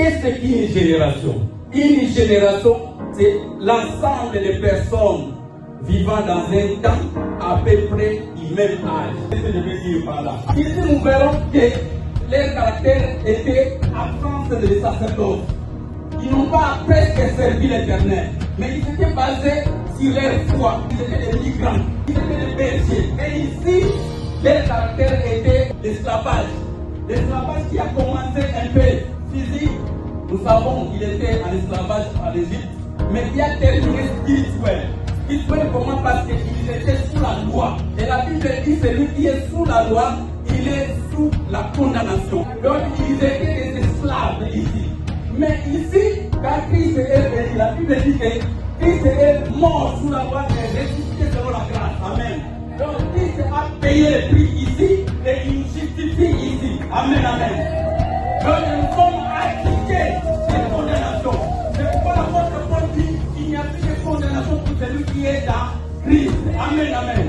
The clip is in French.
qu'est-ce qu'une génération? Une génération, c'est l'ensemble des personnes vivant dans un temps à peu près du même âge. Qu'est-ce que je veux dire par là? Ici, nous verrons que leur caractère était absence de sacerdoce. Ils n'ont pas presque servi l'Éternel, mais ils étaient basés sur leur foi. Ils étaient des migrants, ils étaient des bergers. Et ici, leur caractère était l'esclavage. L'esclavage qui a commencé un peu physique. Nous savons qu'il était en esclavage en Égypte, mais qui a terminé spirituel. Spirituel comment? Parce qu'ils étaient sous la loi. Et la Bible dit celui qui est sous la loi, il est sous la condamnation. Donc ils étaient des esclaves ici. Mais ici, quand Christ est venu, la Bible dit que Christ est mort sous la loi et ressuscité selon la grâce. Amen. Donc Christ a payé le prix ici et il nous justifie ici. Amen, amen. Donc nous sommes acquittés de condamnation. C'est pourquoi l'apôtre Paul dit qu'il n'y a plus de condamnation pour celui qui est dans Christ. Amen, amen.